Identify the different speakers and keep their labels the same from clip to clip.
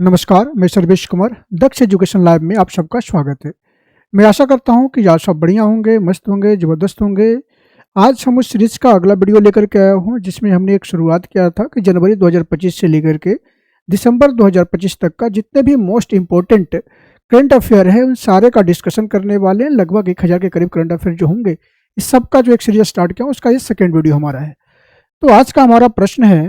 Speaker 1: नमस्कार, मैं सर्वेश कुमार दक्ष education live में आप सबका स्वागत है। मैं आशा करता हूं कि आप सब बढ़िया होंगे, मस्त होंगे, ज़बरदस्त होंगे। आज हम उस सीरीज़ का अगला वीडियो लेकर के आया हूं जिसमें हमने एक शुरुआत किया था कि जनवरी 2025 से लेकर के दिसंबर 2025 तक का जितने भी मोस्ट इम्पोर्टेंट करंट अफेयर है उन सारे का डिस्कशन करने वाले हैं। लगभग 1000 के करीब करंट अफेयर जो होंगे, इस सब का जो एक सीरीज स्टार्ट किया उसका ये सेकेंड वीडियो हमारा है। तो आज का हमारा प्रश्न है,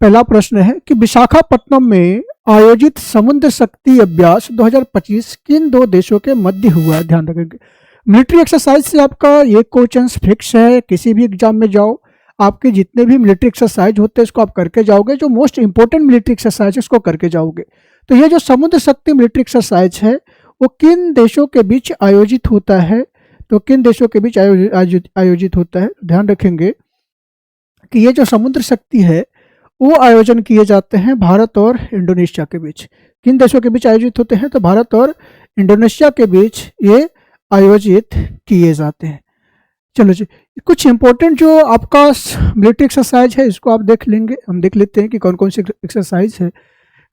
Speaker 1: पहला प्रश्न है कि विशाखापट्टनम में आयोजित समुद्र शक्ति अभ्यास 2025 किन दो देशों के मध्य हुआ है? ध्यान रखेंगे, मिलिट्री एक्सरसाइज से आपका ये क्वेश्चन फिक्स है। किसी भी एग्जाम में जाओ, आपके जितने भी मिलिट्री एक्सरसाइज होते हैं इसको आप करके जाओगे। जो मोस्ट इंपॉर्टेंट मिलिट्री एक्सरसाइज है उसको करके जाओगे। तो ये जो समुद्र शक्ति मिलिट्री एक्सरसाइज है वो किन देशों के बीच आयोजित होता है? तो किन देशों के बीच आयोजित होता है? ध्यान रखेंगे कि ये जो समुद्र शक्ति है वो आयोजन किए जाते हैं भारत और इंडोनेशिया के बीच। किन देशों के बीच आयोजित होते हैं? तो भारत और इंडोनेशिया के बीच ये आयोजित किए जाते हैं। चलो जी, कुछ इंपॉर्टेंट जो आपका मिलिट्री एक्सरसाइज है इसको आप देख लेंगे। हम देख लेते हैं कि कौन कौन सी एक्सरसाइज है।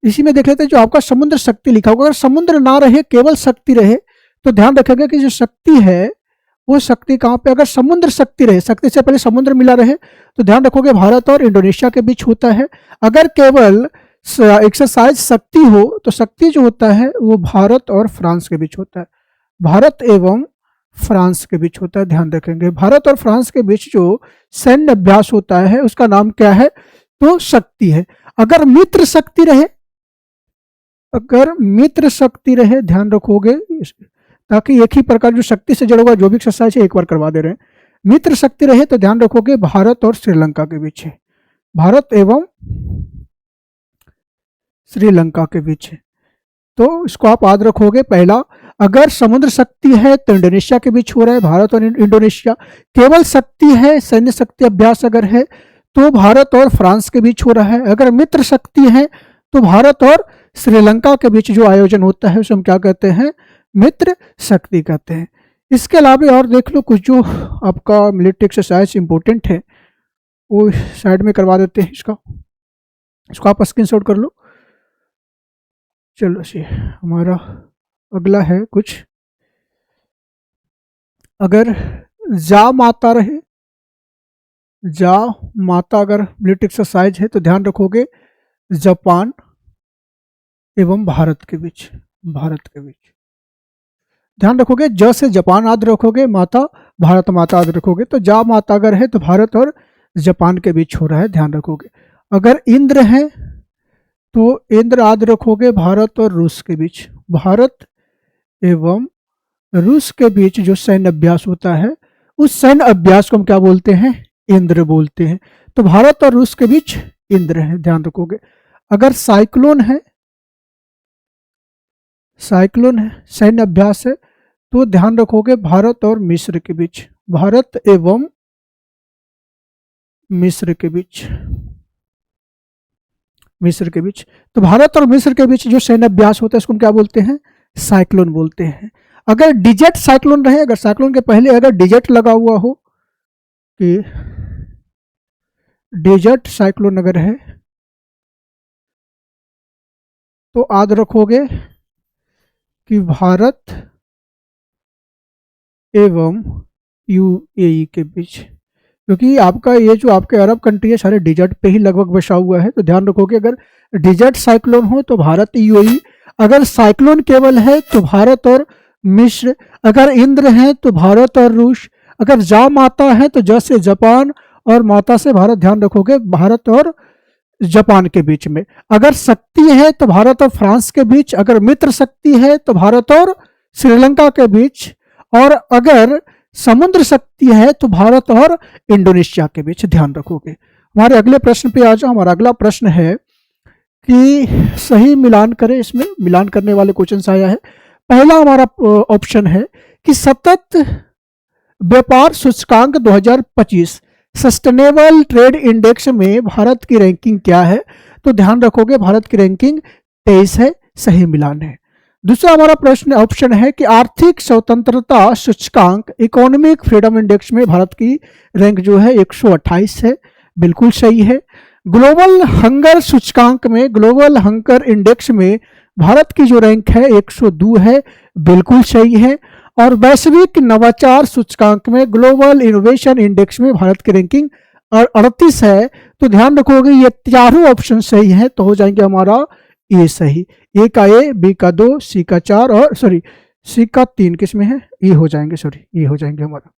Speaker 1: इसी में देख लेते हैं जो आपका समुद्र शक्ति लिखा होगा। अगर समुद्र ना रहे, केवल शक्ति रहे, तो ध्यान रखेंगे कि जो शक्ति है वो शक्ति कहाँ पे? अगर समुद्र शक्ति रहे, शक्ति से पहले समुद्र मिला रहे, तो ध्यान रखोगे भारत और इंडोनेशिया के बीच होता है। अगर केवल एक्सरसाइज शक्ति हो तो शक्ति जो होता है वो भारत और फ्रांस के बीच होता है। भारत एवं फ्रांस के बीच होता है। ध्यान रखेंगे, भारत और फ्रांस के बीच जो सैन्य अभ्यास होता है उसका नाम क्या है? तो शक्ति है। अगर मित्र शक्ति रहे, अगर मित्र शक्ति रहे, ध्यान रखोगे ताकि एक ही प्रकार जो शक्ति से जुड़ा हुआ जो भी एक्सरसाइज है एक बार करवा दे रहे हैं। मित्र शक्ति रहे तो ध्यान रखोगे भारत और श्रीलंका के बीच है। भारत एवं श्रीलंका के बीच है। तो इसको आप याद रखोगे। पहला, अगर समुद्र शक्ति है तो इंडोनेशिया के बीच हो रहा है, भारत और इंडोनेशिया। केवल शक्ति है, सैन्य शक्ति अभ्यास अगर है तो भारत और फ्रांस के बीच हो रहा है। अगर मित्र शक्ति है तो भारत और श्रीलंका के बीच जो आयोजन होता है उसे हम क्या कहते हैं? मित्र शक्ति कहते हैं। इसके अलावा और देख लो कुछ जो आपका मिलिट्री एक्सरसाइज इंपॉर्टेंट है वो साइड में करवा देते हैं। इसको आप स्क्रीनशॉट कर लो। चलो जी, हमारा अगला है कुछ, अगर जा माता रहे, जा माता अगर मिलिट्री एक्सरसाइज है तो ध्यान रखोगे जापान एवं भारत के बीच। भारत के बीच ध्यान रखोगे, ज से जापान याद रखोगे, माता भारत माता याद रखोगे। तो जा माता अगर है तो भारत और जापान के बीच हो रहा है, ध्यान रखोगे। अगर इंद्र है तो इंद्र याद रखोगे भारत और रूस के बीच। भारत एवं रूस के बीच जो सैन्य अभ्यास होता है उस सैन्य अभ्यास को हम क्या बोलते हैं? इंद्र बोलते हैं। तो भारत और रूस के बीच इंद्र है, ध्यान रखोगे। अगर साइक्लोन है, साइक्लोन है, सैन्य अभ्यास है, तो ध्यान रखोगे भारत और मिस्र के बीच। भारत एवं मिस्र के बीच, मिस्र के बीच। तो भारत और मिस्र के बीच जो सैन्य अभ्यास होता है उसको हम क्या बोलते हैं? साइक्लोन बोलते हैं। अगर डिजेट साइक्लोन रहे, अगर साइक्लोन के पहले अगर डिजेट लगा हुआ हो कि डिजेट साइक्लोन अगर है तो याद रखोगे कि भारत एवं यूएई के बीच, क्योंकि आपका ये जो आपके अरब कंट्री है सारे डिजर्ट पे ही लगभग बसा हुआ है। तो ध्यान रखोगे अगर डिजर्ट साइक्लोन हो तो भारत यूएई, अगर साइक्लोन केवल है तो भारत और मिस्र, अगर इंद्र है तो भारत और रूस, अगर जा माता है तो ज से जापान और माता से भारत, ध्यान रखोगे भारत और जापान के बीच में। अगर शक्ति है तो भारत और फ्रांस के बीच, अगर मित्र शक्ति है तो भारत और श्रीलंका के बीच, और अगर समुद्र शक्ति है तो भारत और इंडोनेशिया के बीच, ध्यान रखोगे। हमारे अगले प्रश्न पे आ जाओ। हमारा अगला प्रश्न है कि सही मिलान करें। इसमें मिलान करने वाले क्वेश्चन आया है। पहला हमारा ऑप्शन है कि सतत व्यापार सूचकांक 2025 सस्टेनेबल ट्रेड इंडेक्स में भारत की रैंकिंग क्या है? तो ध्यान रखोगे भारत की रैंकिंग 23 है, सही मिलान है। दूसरा हमारा प्रश्न ऑप्शन है कि आर्थिक स्वतंत्रता सूचकांक इकोनॉमिक फ्रीडम इंडेक्स में भारत की रैंक जो है 128 है, बिल्कुल सही है। ग्लोबल हंगर सूचकांक में, ग्लोबल हंगर इंडेक्स में भारत की जो रैंक है 102 है, बिल्कुल सही है। और वैश्विक नवाचार सूचकांक में, ग्लोबल इनोवेशन इंडेक्स में भारत की रैंकिंग 38 है। तो ध्यान रखोगे ये चारों ऑप्शन सही है, तो हो जाएंगे हमारा ए सही। ए का ए, बी का 2, सी का 4 और सॉरी सी का 3 किस में है, ये हो जाएंगे, सॉरी ये हो जाएंगे हमारा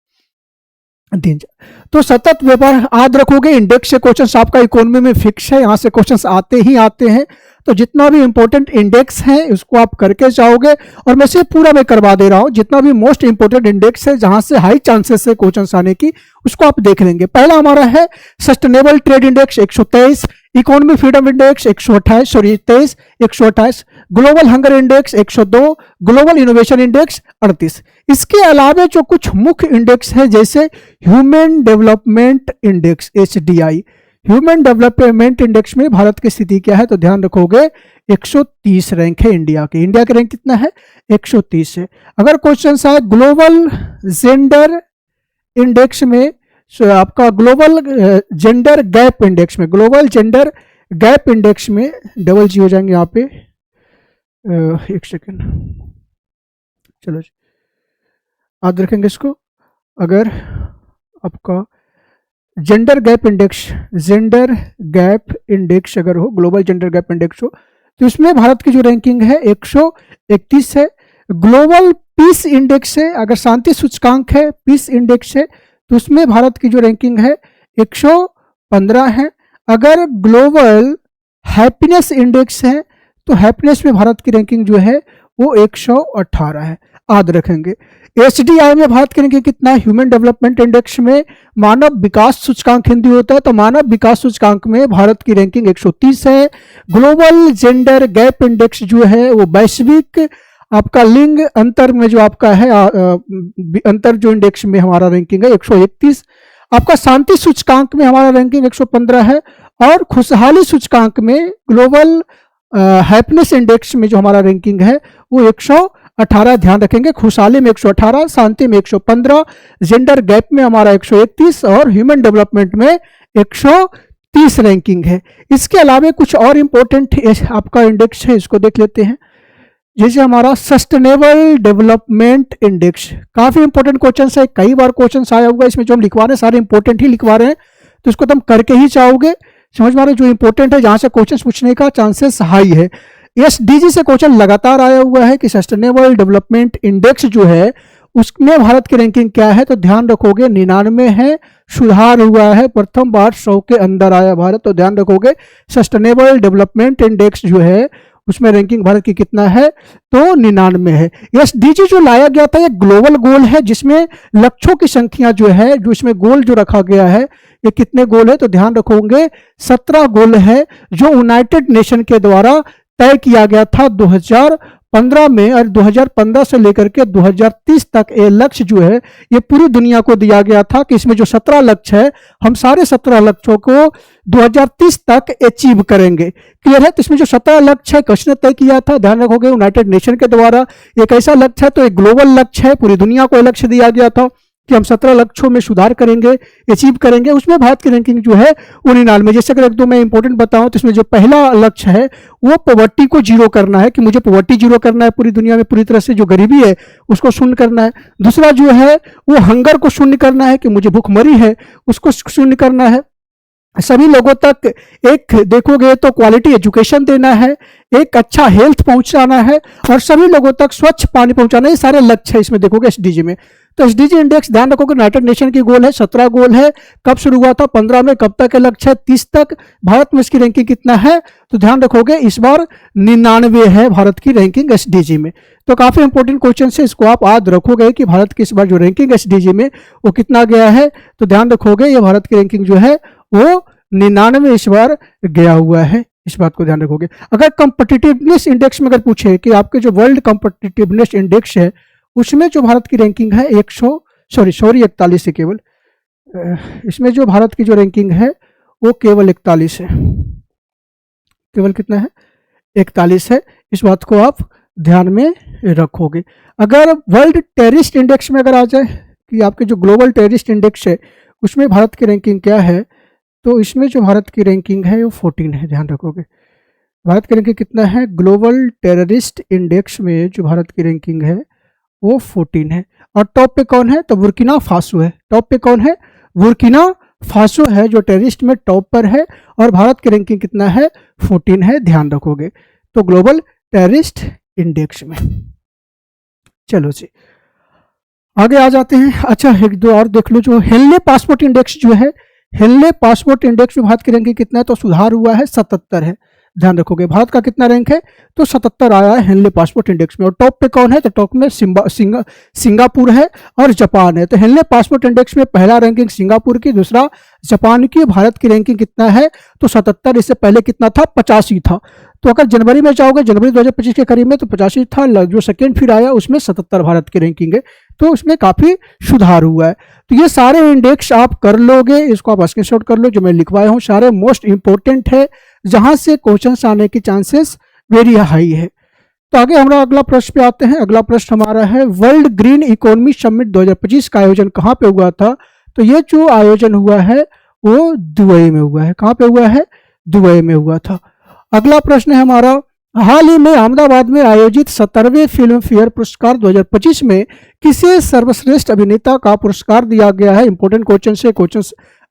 Speaker 1: 3। तो सतत व्यापार याद रखोगे, इंडेक्स से क्वेश्चन आपका इकोनॉमी में फिक्स है, यहाँ से क्वेश्चन आते ही आते हैं। तो जितना भी इंपॉर्टेंट इंडेक्स है उसको आप करके जाओगे, और मैं से पूरा मैं करवा दे रहा हूँ। जितना भी मोस्ट इंपॉर्टेंट इंडेक्स है जहां से हाई चांसेस है क्वेश्चन आने की, उसको आप देख लेंगे। पहला हमारा है sustainable trade index 123, economy freedom index 128, sorry 23, 128, global hunger index 102, global innovation index 38। इसके अलावा जो कुछ मुख्य इंडेक्स है जैसे human development index HDI, human development index में भारत की स्थिति क्या है, तो ध्यान रखोगे 130 रैंक है इंडिया की। इंडिया का रैंक कितना है, 130 है। अगर क्वेश्चन आए ग्लोबल जेंडर इंडेक्स में, आपका ग्लोबल जेंडर गैप इंडेक्स में, ग्लोबल जेंडर गैप इंडेक्स में डबल जी हो जाएंगे यहाँ पे, एक सेकेंड, चलो जी याद रखेंगे इसको। अगर आपका gender gap index, gender gap index अगर हो, ग्लोबल जेंडर गैप इंडेक्स हो, तो इसमें भारत की जो रैंकिंग है 131 है। ग्लोबल पीस इंडेक्स है, अगर शांति सूचकांक है, पीस इंडेक्स है, तो उसमें भारत की जो रैंकिंग है 115 है। अगर ग्लोबल हैप्पीनेस इंडेक्स है, तो हैप्पीनेस में भारत की रैंकिंग जो है वो 118 है, याद रखेंगे। HDI में भारत की रैंकिंग कितना है, ह्यूमन डेवलपमेंट इंडेक्स में मानव विकास सूचकांक हिंदी होता है, तो मानव विकास सूचकांक में भारत की रैंकिंग 130 है। ग्लोबल जेंडर गैप इंडेक्स जो है वो वैश्विक आपका लिंग अंतर में जो आपका है अंतर जो इंडेक्स में हमारा रैंकिंग है 131। आपका शांति सूचकांक में हमारा रैंकिंग 115 है। और खुशहाली सूचकांक में ग्लोबल हैप्पीनेस इंडेक्स में जो हमारा रैंकिंग है वो 118, ध्यान रखेंगे। खुशहाली में 118, शांति में 115, जेंडर गैप में हमारा 131 और ह्यूमन डेवलपमेंट में 130 रैंकिंग है। इसके अलावा कुछ और इंपॉर्टेंट आपका इंडेक्स है, इसको देख लेते हैं। जैसे हमारा सस्टेनेबल डेवलपमेंट इंडेक्स, काफी इंपॉर्टेंट क्वेश्चन है, कई बार क्वेश्चन आया होगा। इसमें जो हम लिखवा रहे हैं सारे इंपॉर्टेंट ही लिखवा रहे हैं, तो इसको तुम करके ही चाहोगे, समझ में आ रहा है। जो इंपॉर्टेंट है जहां से क्वेश्चन पूछने का चांसेस हाई है। SDG से क्वेश्चन लगातार आया हुआ है कि सस्टेनेबल डेवलपमेंट इंडेक्स जो है उसमें भारत की रैंकिंग क्या है, तो ध्यान रखोगे 99 है, सुधार हुआ है, प्रथम बार 100 के अंदर आया भारत। तो ध्यान रखोगे सस्टेनेबल डेवलपमेंट इंडेक्स जो है उसमें रैंकिंग भारत की कितना है, तो 99 है। SDG जो लाया गया था ये ग्लोबल गोल है, जिसमें लक्ष्यों की संख्या जो है, जो इसमें गोल जो रखा गया है, ये कितने गोल है, तो ध्यान रखोगे 17 गोल है, जो यूनाइटेड नेशन के द्वारा तय किया गया था 2015 में। और 2015 से लेकर के 2030 तक ये लक्ष्य जो है ये पूरी दुनिया को दिया गया था कि इसमें जो 17 लक्ष्य है हम सारे 17 लक्ष्यों को 2030 तक अचीव करेंगे। क्लियर है। तो इसमें जो 17 लक्ष्य है किसने तय किया था, ध्यान रखोगे यूनाइटेड नेशन के द्वारा। एक ऐसा लक्ष्य है, तो एक ग्लोबल लक्ष्य है, पूरी दुनिया को लक्ष्य दिया गया था कि हम 17 लक्ष्यों में सुधार करेंगे, अचीव करेंगे। उसमें भारत की रैंकिंग जो है वो 99 जैसे अगर एक दो मैं इंपॉर्टेंट बताऊं तो इसमें जो पहला लक्ष्य है वो पॉवर्टी को जीरो करना है, कि मुझे पॉवर्टी जीरो करना है, पूरी दुनिया में पूरी तरह से जो गरीबी है उसको शून्य करना है। दूसरा जो है वो हंगर को शून्य करना है, कि मुझे भूखमरी है उसको शून्य करना है। सभी लोगों तक एक देखोगे तो क्वालिटी एजुकेशन देना है, एक अच्छा हेल्थ पहुंचाना है और सभी लोगों तक स्वच्छ पानी पहुंचाना, ये सारे लक्ष्य है इसमें देखोगे एसडीजी में। तो एसडीजी इंडेक्स ध्यान रखोगे यूनाइटेड नेशन की गोल है, 17 गोल है। कब शुरू हुआ था, 15 में। कब तक है लक्ष्य है, 30 तक। भारत में इसकी रैंकिंग कितना है, तो ध्यान रखोगे इस बार 99 है भारत की रैंकिंग एसडीजी में। तो काफी इंपॉर्टेंट क्वेश्चन है, इसको आप याद रखोगे कि भारत की इस बार जो रैंकिंग एसडीजी में वो कितना गया है। तो ध्यान रखोगे ये भारत की रैंकिंग जो है वो 99 इस बार गया हुआ है, इस बात को ध्यान रखोगे। अगर कॉम्पिटिटिवनेस इंडेक्स में अगर पूछे कि आपके जो वर्ल्ड कॉम्पिटिटिवनेस इंडेक्स है उसमें जो भारत की रैंकिंग है 41 है केवल, इसमें जो भारत की जो रैंकिंग है वो केवल 41 है, केवल कितना है, 41 है। इस बात को आप ध्यान में रखोगे। अगर वर्ल्ड टेररिस्ट इंडेक्स में अगर आ जाए कि आपके जो ग्लोबल टेररिस्ट इंडेक्स है उसमें भारत की रैंकिंग क्या है, तो इसमें जो भारत की रैंकिंग है वो 14 है, ध्यान रखोगे। भारत की रैंकिंग कितना है? ग्लोबल टेररिस्ट इंडेक्स में जो भारत की रैंकिंग है वो 14 है। और टॉप पे कौन है? तो बुर्किना फासो है। टॉप पे कौन है? बुर्किना फासो है जो टेररिस्ट में टॉप पर है। और भारत की रैंकिंग कितना है? 14 है, ध्यान रखोगे। तो ग्लोबल टेररिस्ट इंडेक्स में। चलो जी आगे आ जाते हैं। अच्छा एक दो और देख लो, जो हेनले पासपोर्ट इंडेक्स जो है, हेनले पासपोर्ट इंडेक्स में भारत की रैंकिंग कितना है? तो सुधार हुआ है, 77 है, ध्यान रखोगे। भारत का कितना रैंक है? तो 77 आया है हेनले पासपोर्ट इंडेक्स में। और टॉप पे कौन है? तो टॉप में सिंगापुर है और जापान है। तो हेनले पासपोर्ट इंडेक्स में पहला रैंकिंग सिंगापुर की, दूसरा जापान की। भारत की रैंकिंग कितना है? तो 77। इससे पहले कितना था? 85 था। तो अगर जनवरी में जाओगे, जनवरी 2025 के करीब में, तो 85 था। जो सेकेंड फिर आया उसमें 77 भारत की रैंकिंग है। तो उसमें काफ़ी सुधार हुआ है। तो ये सारे इंडेक्स आप कर लोगे, इसको आप स्क्रीनशॉट कर लो, जो मैं लिखवाया हूँ सारे मोस्ट इंपॉर्टेंट है, जहां से क्वेश्चन आने की चांसेस वेरी हाई है। तो आगे हमारा अगला प्रश्न पे आते हैं। अगला प्रश्न हमारा है, वर्ल्ड ग्रीन इकोनॉमी समिट 2025 का आयोजन कहाँ पे हुआ था? तो ये जो आयोजन हुआ है वो दुबई में हुआ है। कहाँ पे हुआ है? दुबई में हुआ था। अगला प्रश्न है हमारा, हाल ही में अहमदाबाद में आयोजित 17वें फिल्म फेयर पुरस्कार 2025 में किसे सर्वश्रेष्ठ अभिनेता का पुरस्कार दिया गया है? इंपॉर्टेंट क्वेश्चन से क्वेश्चन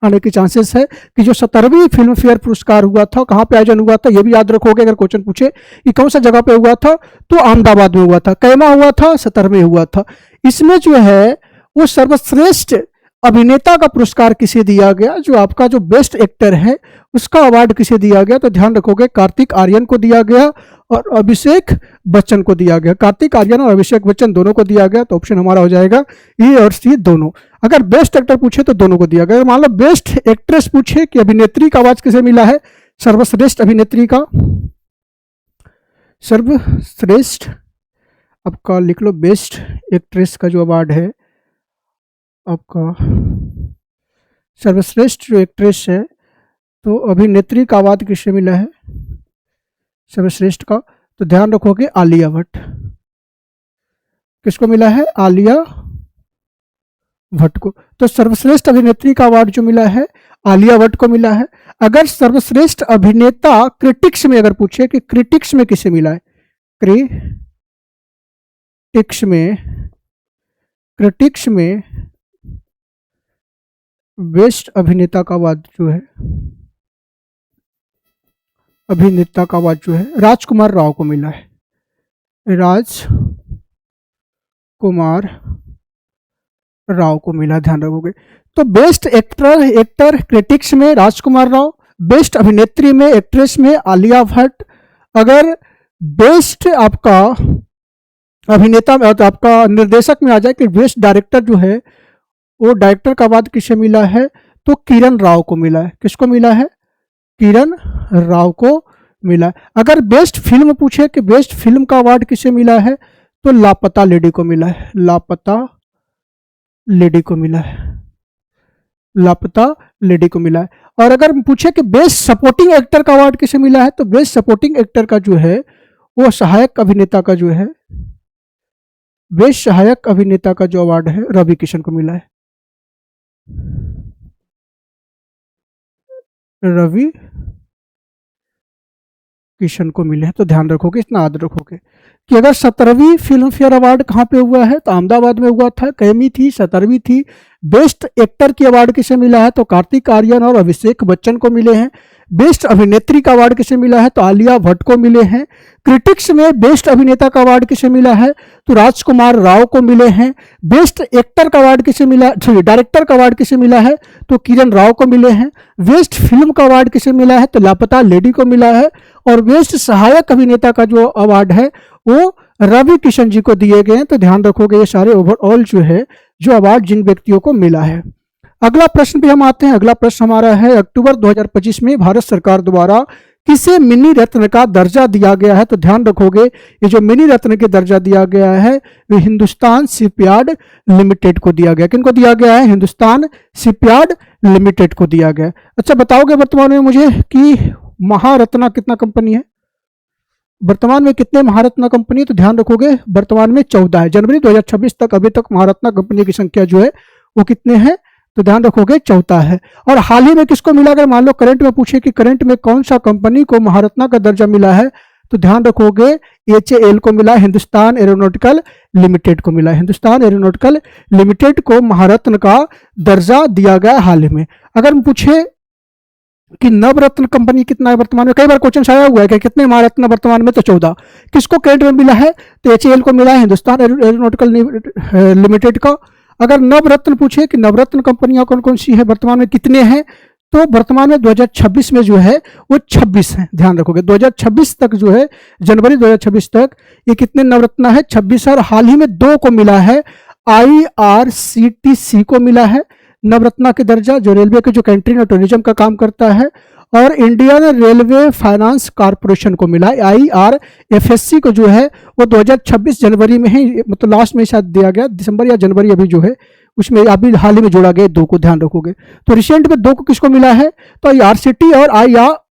Speaker 1: आने की चांसेस है कि जो 17वीं फिल्म फेयर पुरस्कार हुआ था, कहाँ पे आयोजन हुआ था, ये भी याद रखोगे अगर क्वेश्चन पूछे कि कौन सा जगह पे हुआ था, तो अहमदाबाद में हुआ था। कैमा हुआ था? 17वें हुआ था। इसमें जो है वो सर्वश्रेष्ठ अभिनेता का पुरस्कार किसे दिया गया? जो आपका जो बेस्ट एक्टर है उसका अवार्ड किसे दिया गया? तो ध्यान रखोगे कार्तिक आर्यन को दिया गया और अभिषेक बच्चन को दिया गया। कार्तिक आर्यन और अभिषेक बच्चन दोनों को दिया गया। तो ऑप्शन हमारा हो जाएगा ए और सी दोनों। अगर बेस्ट एक्टर पूछे तो दोनों को दिया गया। मान लो बेस्ट एक्ट्रेस पूछे कि अभिनेत्री का अवार्ड किसे मिला है? सर्वश्रेष्ठ अभिनेत्री का, सर्वश्रेष्ठ आपका लिख लो, बेस्ट एक्ट्रेस का जो अवार्ड है आपका, सर्वश्रेष्ठ जो एक्ट्रेस है, तो अभिनेत्री का अवार्ड किसे मिला है सर्वश्रेष्ठ का? तो ध्यान रखोगे आलिया भट्ट। किसको मिला है? आलिया भट्ट को। तो सर्वश्रेष्ठ अभिनेत्री का अवार्ड जो मिला है आलिया भट्ट को मिला है। अगर सर्वश्रेष्ठ अभिनेता क्रिटिक्स में अगर पूछे कि क्रिटिक्स में किसे मिला है, क्रिटिक्स में बेस्ट अभिनेता का अवार्ड जो है, अभिनेता का अवार्ड जो है राजकुमार राव को मिला है। राजकुमार राव को मिला, ध्यान रखोगे। तो बेस्ट एक्टर क्रिटिक्स में राजकुमार राव, बेस्ट अभिनेत्री में एक्ट्रेस में आलिया भट्ट। अगर बेस्ट आपका अभिनेता में तो आपका निर्देशक में आ जाए कि बेस्ट डायरेक्टर जो है वो डायरेक्टर का अवार्ड किसे मिला है? तो किरण राव को मिला है। किसको मिला है? किरण राव को मिला है। अगर बेस्ट फिल्म पूछे कि बेस्ट फिल्म का अवार्ड किसे मिला है, तो लापता लेडी को मिला है। लापता लेडी को मिला है। लापता लेडी को मिला है। और अगर पूछे कि बेस्ट सपोर्टिंग एक्टर का अवार्ड किसे मिला है, तो बेस्ट सपोर्टिंग एक्टर का जो है वो सहायक अभिनेता का जो है, बेस्ट सहायक अभिनेता का जो अवार्ड है रवि किशन को मिला है। रवि किशन को मिले हैं। तो ध्यान रखोगे, इतना याद रखोगे कि अगर 17वीं फिल्म फेयर अवार्ड कहाँ पे हुआ है, तो अहमदाबाद में हुआ था। कैमी थी, 17वीं थी। बेस्ट एक्टर की अवार्ड किसे मिला है? तो कार्तिक आर्यन और अभिषेक बच्चन को मिले हैं। बेस्ट अभिनेत्री का अवार्ड किसे मिला है? तो आलिया भट्ट को मिले हैं। क्रिटिक्स में बेस्ट अभिनेता का अवार्ड किसे मिला है? तो राजकुमार राव को मिले हैं। बेस्ट एक्टर का अवार्ड किसे मिला, सॉरी डायरेक्टर का अवार्ड किसे मिला है? तो किरण राव को मिले हैं। बेस्ट फिल्म का अवार्ड किसे मिला है? तो लापता लेडी को मिला है। और बेस्ट सहायक अभिनेता का जो अवार्ड है वो रवि किशन जी को दिए गए हैं। तो ध्यान रखोगे ये सारे ओवरऑल जो है जो अवार्ड जिन व्यक्तियों को मिला है। अगला प्रश्न पे हम आते हैं। अगला प्रश्न हमारा है, अक्टूबर 2025 में भारत सरकार द्वारा किसे मिनी रत्न का दर्जा दिया गया है? तो ध्यान रखोगे ये जो मिनी रत्न के दर्जा दिया गया है वो हिंदुस्तान शिपयार्ड लिमिटेड को दिया गया। किनको दिया गया है? हिंदुस्तान शिपयार्ड लिमिटेड को दिया गया। अच्छा बताओगे वर्तमान में मुझे कि महारत्ना कितना कंपनी है? वर्तमान में कितने महारत्ना कंपनी है? तो ध्यान रखोगे वर्तमान में 14 है। जनवरी 2026 तक अभी तक महारत्ना कंपनी की संख्या जो है वो कितने हैं? तो ध्यान रखोगे चौथा है। और हाल ही में किसको मिला, अगर मान लो करंट में पूछे कि करंट में कौन सा कंपनी को महारत्ना का दर्जा मिला है, तो ध्यान रखोगे HAL को मिला, हिंदुस्तान एरोनॉटिकल लिमिटेड को मिला। हिंदुस्तान एरोनॉटिकल लिमिटेड को महारत्न का दर्जा दिया गया हाल ही में। अगर पूछे कि नवरत्न कंपनी कितना है वर्तमान में, कई बार क्वेश्चन आया हुआ है कि कितने महारत्न वर्तमान में, तो 14। किसको करंट में मिला है, तो HAL को मिला है, हिंदुस्तान एरोनॉटिकल लिमिटेड का। अगर नवरत्न पूछे कि नवरत्न कंपनियां कौन कौन सी है वर्तमान में, कितने हैं, तो वर्तमान में 2026 में जो है वो 26 है। ध्यान रखोगे 2026 तक जो है, जनवरी 2026 तक ये कितने नवरत्न है, 26। और हाल ही में 2 को मिला है, IRCTC को मिला है नवरत्ना के दर्जा, जो रेलवे के जो कैंटीन और टूरिज्म का काम करता है। और इंडियन रेलवे फाइनेंस कॉरपोरेशन को मिला है, IRFC को जो है वो 2026 जनवरी में ही, मतलब लास्ट में शायद दिया गया, दिसंबर या जनवरी अभी जो है उसमें अभी हाल ही में जोड़ा गया 2 को। ध्यान रखोगे तो रिसेंट में 2 को किसको मिला है, तो IRCT और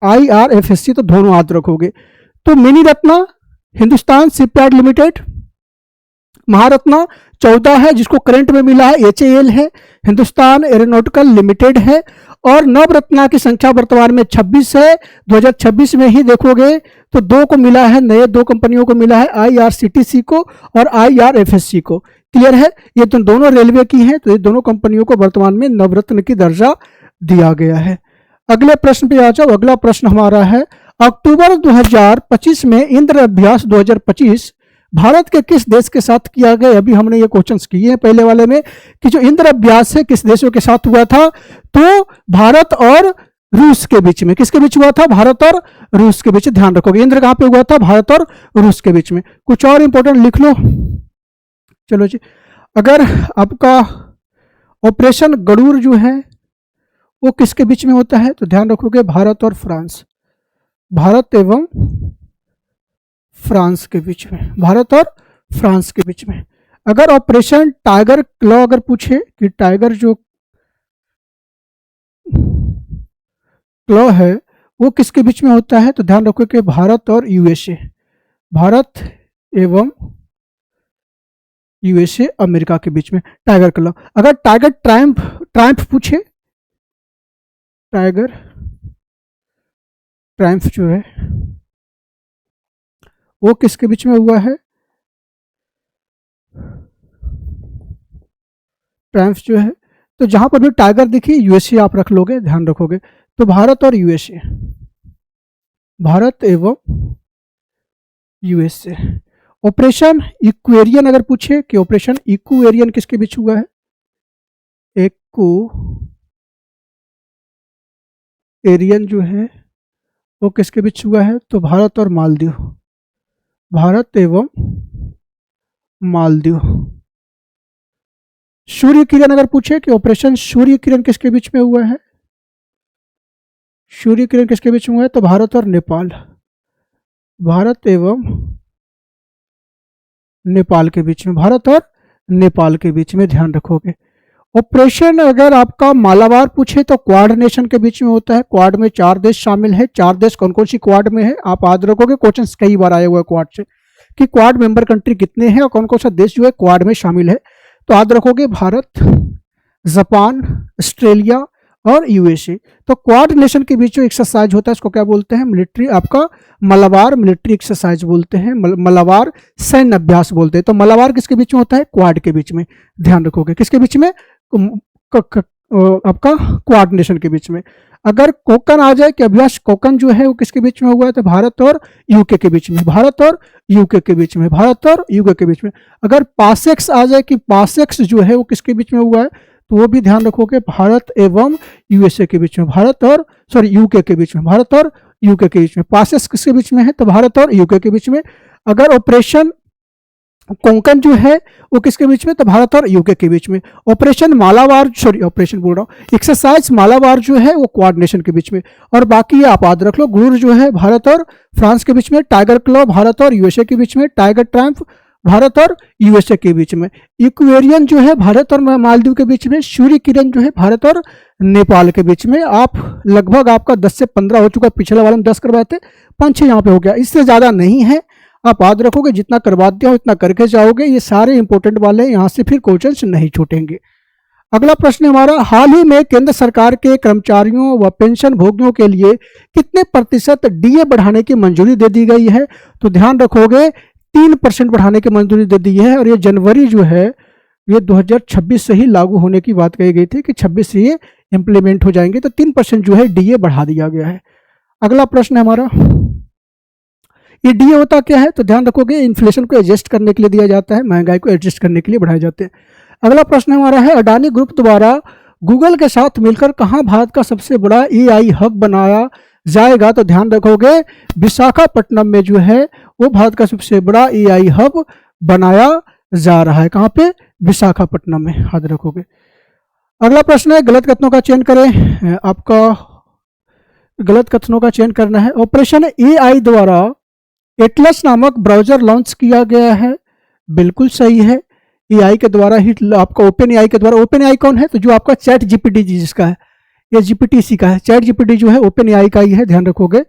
Speaker 1: IRFC, तो दोनों याद रखोगे। तो mini Ratna Hindustan shipyard limited, Maharatna 14 है जिसको करंट में मिला है, HAL है, हिंदुस्तान एरोनॉटिकल लिमिटेड है। और नवरत्ना की संख्या वर्तमान में 26 है। 2026 में ही देखोगे तो 2 को मिला है, नए 2 कंपनियों को मिला है, IRCTC को और IRFC को। क्लियर है, ये तो दोनों रेलवे की हैं, तो ये दोनों कंपनियों को वर्तमान में नवरत्न की दर्जा दिया गया है। अगले प्रश्न पे आ जाओ। अगला प्रश्न हमारा है, अक्टूबर 2025 में इंद्र अभ्यास 2025 भारत के किस देश के साथ किया गया। अभी हमने ये क्वेश्चंस किए हैं पहले वाले में कि जो इंद्र अभ्यास है किस देशों के साथ हुआ था, तो भारत और रूस के बीच में। किसके बीच हुआ था, भारत और रूस के बीच। ध्यान रखोगे इंद्र कहां पे हुआ था, भारत और रूस के बीच में। कुछ और इंपॉर्टेंट लिख लो। चलो जी, अगर आपका ऑपरेशन गरुड़ जो है वो किसके बीच में होता है, तो ध्यान रखोगे भारत और फ्रांस, भारत एवं फ्रांस के बीच में, भारत और फ्रांस के बीच में। अगर ऑपरेशन टाइगर क्लॉ अगर पूछे कि टाइगर जो क्लॉ है वो किसके बीच में होता है, तो ध्यान रखो कि भारत और USA, भारत एवं USA अमेरिका के बीच में टाइगर क्लॉ। अगर टाइगर ट्रायम्फ पूछे, टाइगर ट्रायम्फ जो है वो किसके बीच में हुआ है, ट्रायम्फ जो है, तो जहां पर भी टाइगर दिखी USA आप रख लोगे, ध्यान रखोगे। तो भारत और USA, भारत एवं USA। ऑपरेशन इक्वेरियन अगर पूछे कि ऑपरेशन इक्वेरियन किसके बीच हुआ है, एरियन जो है वो किसके बीच हुआ है, तो भारत और मालदीव, भारत एवं मालदीव। सूर्य किरण अगर पूछे कि ऑपरेशन सूर्य किरण किसके बीच में हुआ है, सूर्य किरण किसके बीच में हुआ है, तो भारत और नेपाल, भारत एवं नेपाल के बीच में, भारत और नेपाल के बीच में। ध्यान रखोगे। ऑपरेशन अगर आपका मालाबार पूछे तो क्वाड नेशन के बीच में होता है। क्वाड में 4 देश शामिल है। 4 देश कौन कौन सी क्वाड में है, आप याद रखोगे, क्वेश्चन कई बार आए हुए हैं क्वाड से कि क्वाड मेंबर कंट्री कितने हैं और कौन कौन सा देश जो है क्वाड में शामिल है। तो याद रखोगे भारत, जापान, ऑस्ट्रेलिया और USA। तो क्वाड नेशन के बीच जो एक्सरसाइज होता है इसको क्या बोलते हैं, मिलिट्री, आपका मलाबार मिलिट्री एक्सरसाइज बोलते हैं, मलाबार सैन्य अभ्यास बोलते हैं। तो मलाबार किसके बीच में होता है, क्वाड के बीच में। ध्यान रखोगे किसके बीच में, आपका क्वाड नेशन के बीच में। अगर कोकन आ जाए कि अभ्यास कोकन जो है वो किसके बीच में हुआ है, तो भारत और UK के बीच में, भारत और UK के बीच में, भारत और UK के बीच में। अगर पासेक्स आ जाए कि पासेक्स जो है वो किसके बीच में हुआ है, तो वो भी ध्यान रखोगे भारत एवं USA के बीच में, भारत और UK के बीच में, भारत और UK के बीच में। पासेक्स किसके बीच में है, तो भारत और UK के बीच में। अगर ऑपरेशन कोंकण जो है वो किसके बीच में, तो भारत और UK के बीच में। ऑपरेशन मालाबार, ऑपरेशन बोल रहा हूँ, एक्सरसाइज मालाबार जो है वो क्वाड नेशन के बीच में। और बाकी आप याद रख लो, गुरुर जो है भारत और फ्रांस के बीच में, टाइगर क्लॉ भारत और USA के बीच में, टाइगर ट्रायम्फ भारत और USA के बीच में, इक्वेरियन जो है भारत और मालदीव के बीच में, सूर्य किरण जो है भारत और नेपाल के बीच में। आप लगभग आपका 10 से 15 हो चुका, पिछले वाले में 10 करवाए थे, 5-6 यहाँ पे हो गया, इससे ज़्यादा नहीं है। आप याद रखोगे जितना करवा दिया हो इतना करके जाओगे। ये सारे इंपॉर्टेंट वाले यहाँ से फिर क्वेश्चंस नहीं छूटेंगे। अगला प्रश्न हमारा, हाल ही में केंद्र सरकार के कर्मचारियों व पेंशन भोगियों के लिए कितने प्रतिशत डीए बढ़ाने की मंजूरी दे दी गई है? तो ध्यान रखोगे 3% बढ़ाने की मंजूरी दे दी है, और ये जनवरी जो है ये 2026 से ही लागू होने की बात कही गई थी कि 26 से ये इम्प्लीमेंट हो जाएंगे। तो 3% जो है डीए बढ़ा दिया गया है। अगला प्रश्न हमारा, ये डीए होता क्या है? तो ध्यान रखोगे इन्फ्लेशन को एडजस्ट करने के लिए दिया जाता है, महंगाई को एडजस्ट करने के लिए बढ़ाए जाते हैं। अगला प्रश्न हमारा है, अडानी ग्रुप द्वारा गूगल के साथ मिलकर कहाँ भारत का सबसे बड़ा एआई हब बनाया जाएगा? तो ध्यान रखोगे विशाखापट्टनम में जो है वो भारत का सबसे बड़ा एआई हब बनाया जा रहा है। कहाँ पे? विशाखापट्टनम में, याद रखोगे। अगला प्रश्न है, गलत कथनों का चयन करें। आपका गलत कथनों का चयन करना है। ऑपरेशन एआई द्वारा एटलस नामक ब्राउजर लॉन्च किया गया है, बिल्कुल सही है। एआई के द्वारा ही, आपका ओपन एआई के द्वारा। ओपन एआई कौन है? तो जो आपका चैट जीपीटी जिसका है, ये जीपीटी इसी का है। चैट जीपीटी जो है ओपन एआई का ही है, ध्यान रखोगे।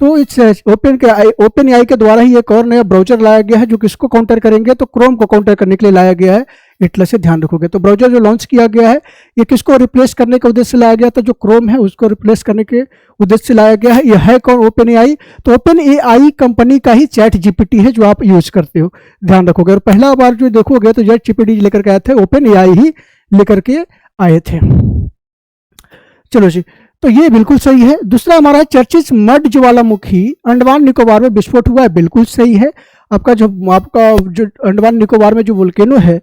Speaker 1: तो इस ओपन एआई के द्वारा ही एक और नया ब्राउजर लाया गया है जो किसको काउंटर करेंगे? तो क्रोम को काउंटर करने के लिए लाया गया है, एटलस से, ध्यान रखोगे। तो ब्राउजर जो लॉन्च किया गया है ये किसको रिप्लेस करने के उद्देश्य से लाया गया था? जो क्रोम है उसको रिप्लेस करने के उद्देश्य से लाया गया है। यह है कौन? Open AI. तो ओपन एआई कंपनी का ही चैट जीपीटी है जो आप यूज करते हो, ध्यान रखोगे। और पहला बार जो देखोगे तो चैट जीपीटी लेकर के आए थे, ओपन एआई ही लेकर के आए थे। चलो जी, तो ये बिल्कुल सही है। दूसरा हमारा है, चर्चित मड ज्वालामुखी अंडमान निकोबार में विस्फोट हुआ है, बिल्कुल सही है। आपका जो अंडमान निकोबार में जो वोल्केनो है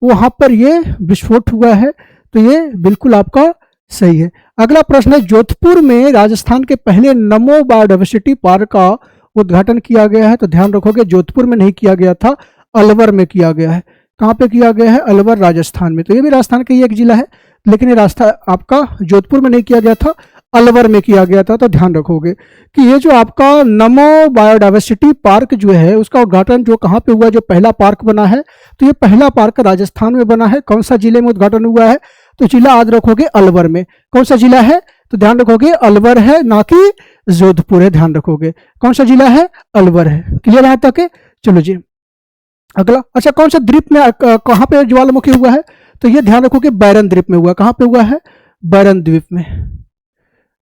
Speaker 1: वहां पर ये विस्फोट हुआ है, तो ये बिल्कुल आपका सही है। अगला प्रश्न है, जोधपुर में राजस्थान के पहले नमो बायोडाइवर्सिटी पार्क का उद्घाटन किया गया है। तो ध्यान रखोगे जोधपुर में नहीं किया गया था, अलवर में किया गया है। कहाँ पे किया गया है? अलवर, राजस्थान में। तो ये भी राजस्थान का ही एक जिला है, लेकिन ये रास्ता आपका जोधपुर में नहीं किया गया था, अलवर में किया गया था। तो ध्यान रखोगे कि ये जो आपका नमो बायोडाइवर्सिटी पार्क जो है उसका उद्घाटन जो कहाँ पे हुआ, जो पहला पार्क बना है, तो ये पहला पार्क राजस्थान में बना है। कौन सा जिले में उद्घाटन हुआ है? तो जिला याद रखोगे अलवर में। कौन सा जिला है? तो ध्यान रखोगे अलवर है, ना कि जोधपुर है, ध्यान रखोगे। कौन सा जिला है? अलवर है। क्लियर यहां तक है? चलो जी अगला। अच्छा, कौन सा द्वीप में कहाँ पे ज्वालामुखी हुआ है? तो ये ध्यान रखोगे बैरन द्वीप में हुआ। कहाँ पे हुआ है? बैरन द्वीप में,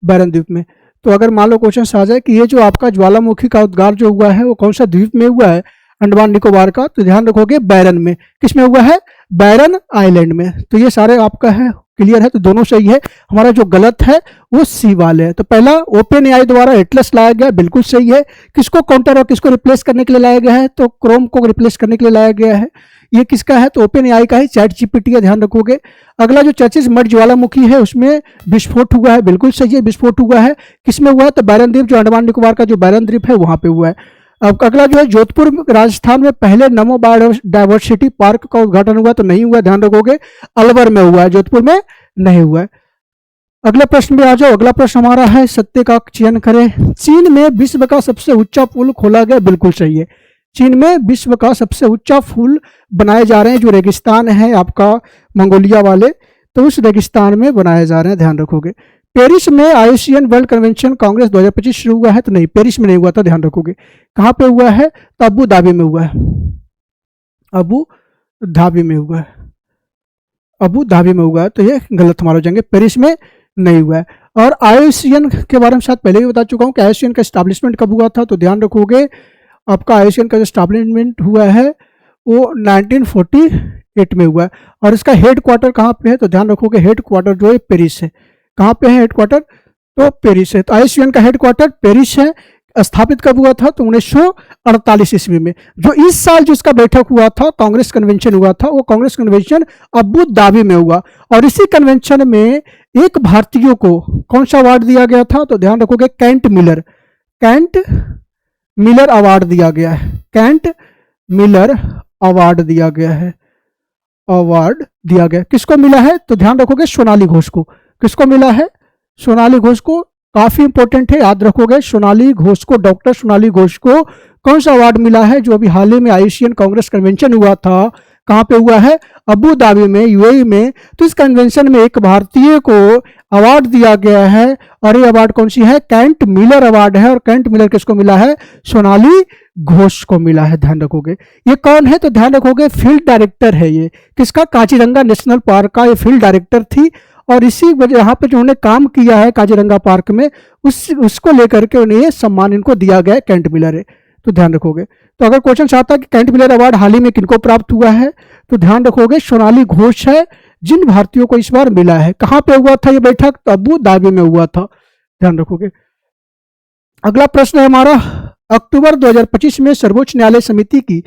Speaker 1: बैरन द्वीप में। तो अगर मान लो क्वेश्चन आ जाए कि ये जो आपका ज्वालामुखी का उद्गार जो हुआ है वो कौन सा द्वीप में हुआ है अंडमान निकोबार का, तो ध्यान रखोगे बैरन में। किस में हुआ है? बैरन आइलैंड में। तो ये सारे आपका है, क्लियर है। तो दोनों सही है। हमारा जो गलत है वो सी वाले है। तो पहला ओपन एआई द्वारा एटलस लाया गया, बिल्कुल सही है। किसको काउंटर और किसको रिप्लेस करने के लिए लाया गया है? तो क्रोम को रिप्लेस करने के लिए लाया गया है। ये किसका है? तो ओपन एआई का ही, चैट जीपीटी है, ध्यान रखोगे। अगला जो चर्चित मड ज्वालामुखी है उसमें विस्फोट हुआ है, बिल्कुल सही है, विस्फोट हुआ है। किसमें हुआ है? तो बैरन द्वीप, जो अंडमान निकोबार का जो बैरन द्वीप है वहां पे हुआ है। अब अगला जो है, जोधपुर राजस्थान में पहले नमो बायोडाइवर्सिटी पार्क का उद्घाटन हुआ, तो नहीं हुआ, ध्यान रखोगे। अलवर में हुआ है, जोधपुर में नहीं हुआ है। अगला प्रश्न भी आ जाओ। अगला प्रश्न हमारा है, सत्य का चयन करें। चीन में विश्व का सबसे ऊंचा पुल खोला गया, बिल्कुल सही है। चीन में विश्व का सबसे ऊंचा पुल बनाए जा रहे हैं, जो रेगिस्तान है आपका मंगोलिया वाले, तो उस रेगिस्तान में बनाए जा रहे हैं, ध्यान रखोगे। पेरिस में आईयूसीएन वर्ल्ड कन्वेंशन कांग्रेस 2025 शुरू हुआ है, तो नहीं, पेरिस में नहीं हुआ था, ध्यान रखोगे। कहाँ पे हुआ है? तो अबू धाबी में हुआ है, अबू धाबी में हुआ है, अबू धाबी में हुआ है। तो ये गलत हमारा हो जाएंगे, पेरिस में नहीं हुआ है। और आईयूसीएन के बारे में शायद पहले भी बता चुका हूँ कि आईयूसीएन का एस्टैब्लिशमेंट कब हुआ था, तो ध्यान रखोगे आपका आईयूसीएन का जो एस्टैब्लिशमेंट हुआ है वो 1948 में हुआ है। और इसका हेड क्वार्टर कहाँ पे है? तो ध्यान रखोगे हेड क्वार्टर जो है पेरिस है। कहाँ पे है हेड क्वार्टर? तो पेरिस है। तो आईयूसीएन का हेड क्वार्टर पेरिस है। स्थापित कब हुआ था? तो 1948 ईस्वी में। जो इस साल जिसका बैठक हुआ था, कांग्रेस कन्वेंशन हुआ था, वो कांग्रेस कन्वेंशन अबू धाबी में हुआ। और इसी कन्वेंशन में एक भारतीय को कौन सा अवार्ड दिया गया था? तो ध्यान रखोगे Kent Miller, Kent Miller award दिया गया है, कैंट मिलर अवार्ड दिया गया है, अवार्ड दिया गया। किसको मिला है? तो ध्यान रखोगे सोनाली घोष को। किसको मिला है? सोनाली घोष को। काफी इंपॉर्टेंट है, याद रखोगे सोनाली घोष को, डॉक्टर सोनाली घोष को कौन सा अवार्ड मिला है? जो अभी हाल ही में आईयूसीएन कांग्रेस कन्वेंशन हुआ था, कहाँ पे हुआ है? अबू धाबी में, यूएई में। तो इस कन्वेंशन में एक भारतीय को अवार्ड दिया गया है, और ये अवार्ड कौन सी है? कैंट मिलर अवार्ड है। और कैंट मिलर किसको मिला है? सोनाली घोष को मिला है, ध्यान रखोगे। ये कौन है तो ध्यान रखोगे फील्ड डायरेक्टर है ये, किसका, काजीरंगा नेशनल पार्क का ये फील्ड डायरेक्टर थी। और इसी वजह यहाँ पे जो उन्होंने काम किया है काजीरंगा पार्क में उसको लेकर के उन्हें ये सम्मान इनको दिया गया है, केंट मिलर है, तो ध्यान रखोगे। तो अगर क्वेश्चन चाहता है कि केंट मिलर अवार्ड हाल ही में किनको प्राप्त हुआ है, तो ध्यान रखोगे सोनाली घोष है जिन भारतीयों को इस बार मिला है। कहाँ पे हुआ था ये बैठक, तो अबू धाबी में हुआ था, ध्यान रखोगे। अगला प्रश्न है हमारा, अक्टूबर 2025 में सर्वोच्च न्यायालय समिति की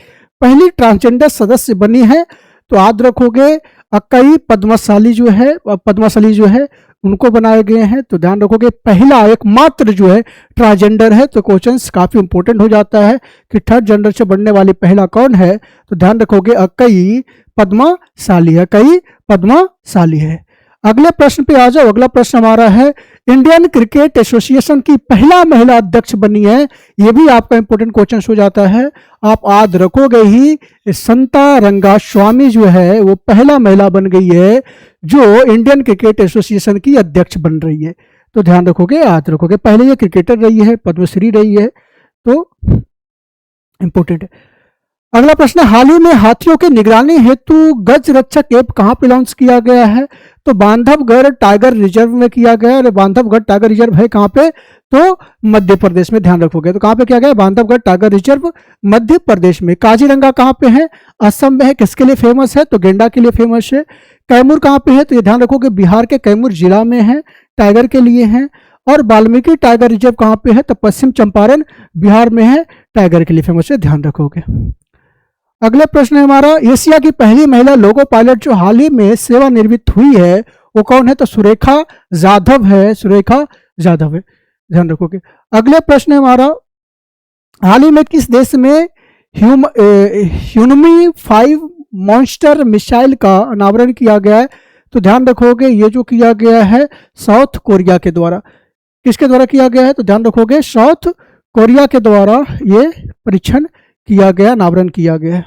Speaker 1: पहली ट्रांसजेंडर सदस्य बनी है, तो याद रखोगे अक्कई पद्माशाली जो है उनको बनाए गए हैं, तो ध्यान रखोगे पहला एकमात्र जो है ट्रांसजेंडर है। तो क्वेश्चंस काफी इंपॉर्टेंट हो जाता है कि थर्ड जेंडर से बनने वाली पहला कौन है, तो ध्यान रखोगे अक्कई पद्माशाली है। अगले प्रश्न पे आ जाओ। अगला प्रश्न हमारा है, इंडियन क्रिकेट एसोसिएशन की पहला महिला अध्यक्ष बनी है, ये भी आपका इंपॉर्टेंट क्वेश्चन हो जाता है। आप याद रखोगे ही संता रंगास्वामी जो है वो पहला महिला बन गई है जो इंडियन क्रिकेट एसोसिएशन की अध्यक्ष बन रही है, तो ध्यान रखोगे, याद रखोगे। पहले ये क्रिकेटर रही है, पद्मश्री रही है, तो इंपॉर्टेंट है। अगला प्रश्न, हाल ही में हाथियों की निगरानी हेतु गज रक्षक ऐप कहाँ पे लॉन्च किया गया है, तो बांधवगढ़ टाइगर रिजर्व में किया गया। और बांधवगढ़ टाइगर रिजर्व है कहाँ पे, तो मध्य प्रदेश में, ध्यान रखोगे। तो कहाँ पे किया गया, बांधवगढ़ टाइगर रिजर्व मध्य प्रदेश में। काजीरंगा कहाँ पे है, असम में है, किसके लिए फेमस है, तो गेंडा के लिए फेमस है। कैमूर कहाँ पे है, तो ये ध्यान रखोगे बिहार के कैमूर जिला में है, टाइगर के लिए है। और वाल्मीकि टाइगर रिजर्व कहाँ पे है, तो पश्चिम चंपारण बिहार में है, टाइगर के लिए फेमस है, ध्यान रखोगे। अगले प्रश्न है हमारा, एशिया की पहली महिला लोको पायलट जो हाल ही में सेवानिवृत्त हुई है वो कौन है, तो सुरेखा जाधव है, ध्यान रखोगे। अगले प्रश्न है हमारा, हाल ही में किस देश में ह्यूनमी 5 मॉन्स्टर मिसाइल का अनावरण किया गया है, तो ध्यान रखोगे ये जो किया गया है साउथ कोरिया के द्वारा। किसके द्वारा किया गया है, तो ध्यान रखोगे साउथ कोरिया के द्वारा ये परीक्षण किया गया, अनावरण किया गया है।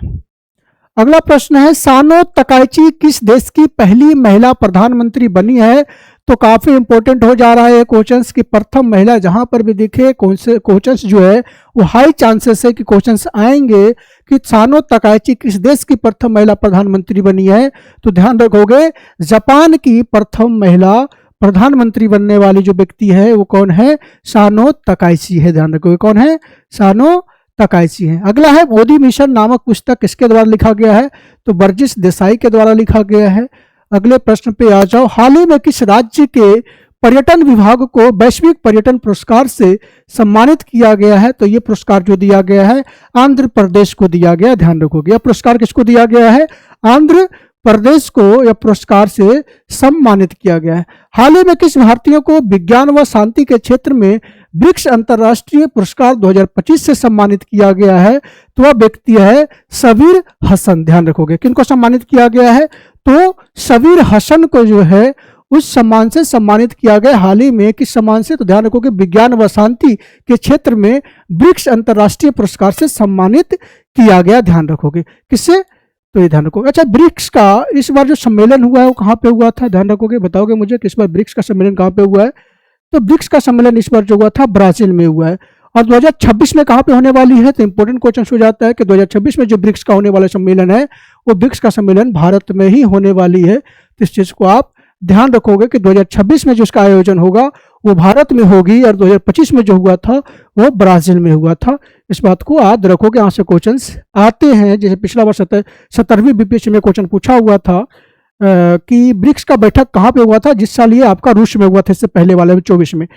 Speaker 1: अगला प्रश्न है, सानो तकाइची किस देश की पहली महिला प्रधानमंत्री बनी है, तो काफी इंपॉर्टेंट हो जा रहा है क्वेश्चंस की प्रथम महिला जहां पर भी दिखे क्वेश्चंस जो है वो हाई चांसेस है कि क्वेश्चंस आएंगे कि सानो तकाइची किस देश की प्रथम महिला प्रधानमंत्री बनी है, तो ध्यान रखोगे जापान की प्रथम महिला प्रधानमंत्री बनने वाली जो व्यक्ति है वो कौन है, सानो तकाइची है, ध्यान रखोगे कौन है, सानो तकाइची है। अगला है, मोदी मिशन नामक पुस्तक किसके द्वारा लिखा गया है, तो बर्जिस देसाई के द्वारा लिखा गया है। अगले प्रश्न पे आ जाओ, हाल ही में किस राज्य के पर्यटन विभाग को वैश्विक पर्यटन पुरस्कार से सम्मानित किया गया है, तो ये पुरस्कार जो दिया गया है आंध्र प्रदेश को दिया गया, ध्यान रखोगे। यह पुरस्कार किसको दिया गया है, आंध्र प्रदेश को यह पुरस्कार से सम्मानित किया गया है। हाल ही में किस भारतीय को विज्ञान व शांति के क्षेत्र में ब्रिक्स अंतर्राष्ट्रीय पुरस्कार 2025 से सम्मानित किया गया है, तो वह व्यक्ति है सबीर हसन, ध्यान रखोगे। किनको सम्मानित किया गया है, तो सबीर हसन को जो है उस सम्मान से सम्मानित किया गया हाल ही में। किस सम्मान से, तो ध्यान रखोगे विज्ञान व शांति के क्षेत्र में ब्रिक्स अंतर्राष्ट्रीय पुरस्कार से सम्मानित किया गया, ध्यान रखोगे। किससे, तो ये ध्यान रखोगे। अच्छा, ब्रिक्स का इस बार जो सम्मेलन हुआ है वो कहाँ पे हुआ था, ध्यान रखोगे, बताओगे मुझे कि इस बार ब्रिक्स का सम्मेलन कहाँ पे हुआ है, तो ब्रिक्स का सम्मेलन इस बार जो हुआ था ब्राजील में हुआ है। और 2026 में कहाँ पे होने वाली है, तो इंपॉर्टेंट क्वेश्चन हो जाता है कि 2026 में जो ब्रिक्स का होने वाला सम्मेलन है वो ब्रिक्स का सम्मेलन भारत में ही होने वाली है। तो इस चीज को आप ध्यान रखोगे कि 2026 में जो इसका आयोजन होगा वो भारत में होगी और 2025 में जो हुआ था वो ब्राजील में हुआ था। इस बात को याद रखोगे, यहाँ से क्वेश्चन आते हैं। जैसे पिछला बार 17वीं बीपीएससी में क्वेश्चन पूछा हुआ था कि ब्रिक्स का बैठक कहाँ पे हुआ था, जिस साल ये आपका रूस में हुआ था, इससे पहले वाले में 24 में,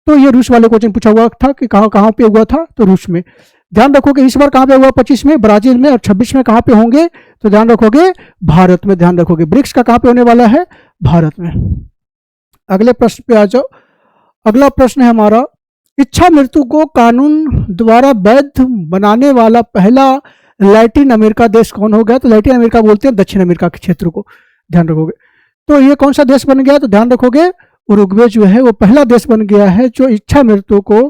Speaker 1: तो ये रूस वाले क्वेश्चन पूछा हुआ था कि कहाँ पे हुआ था, तो रूस में। ध्यान रखोगे इस बार कहाँ पे हुआ, 25 में ब्राजील में, और 26 में कहाँ पे होंगे, तो ध्यान रखोगे भारत में, ध्यान रखोगे ब्रिक्स का कहाँ पे होने वाला है, भारत में। अगले प्रश्न पे आ जाओ। अगला प्रश्न है हमारा, इच्छा मृत्यु को कानून द्वारा वैध बनाने वाला पहला लैटिन अमेरिका देश कौन हो गया, तो लैटिन अमेरिका बोलते हैं दक्षिण अमेरिका के क्षेत्र को, ध्यान रखोगे। तो ये कौन सा देश बन गया, तो ध्यान रखोगे उरुग्वे जो है वो पहला देश बन गया है जो इच्छा मृत्यु को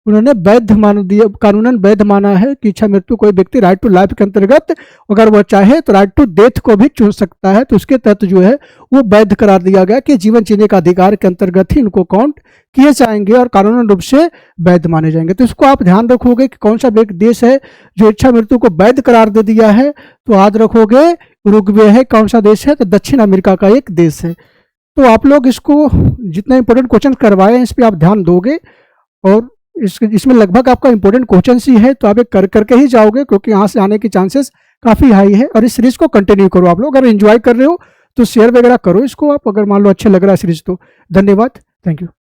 Speaker 1: उन्होंने वैध मान दिया, कानूनन वैध माना है कि इच्छा मृत्यु कोई व्यक्ति राइट टू लाइफ के अंतर्गत अगर वह चाहे तो राइट टू डेथ को भी चुन सकता है। तो उसके तहत जो है वो वैध करार दिया गया कि जीवन जीने का अधिकार के अंतर्गत ही इनको काउंट किए जाएंगे और कानूनन रूप से वैध माने जाएंगे। तो इसको आप ध्यान रखोगे कि कौन सा देश है जो इच्छा मृत्यु को वैध करार दे दिया है। तो याद रखोगे उरुग्वे है। कौन सा देश है? तो दक्षिण अमेरिका का एक देश है। तो आप लोग इसको जितना इंपॉर्टेंट क्वेश्चन करवाए हैं इस पर आप ध्यान दोगे और इसमें लगभग आपका इंपॉर्टेंट क्वेश्चन ही है, तो आप एक करके ही जाओगे क्योंकि यहाँ से आने की चांसेस काफ़ी हाई है। और इस सीरीज को कंटिन्यू करो। आप लोग अगर एंजॉय कर रहे हो तो शेयर वगैरह करो इसको आप, अगर मान लो अच्छा लग रहा है सीरीज तो। धन्यवाद, थैंक यू।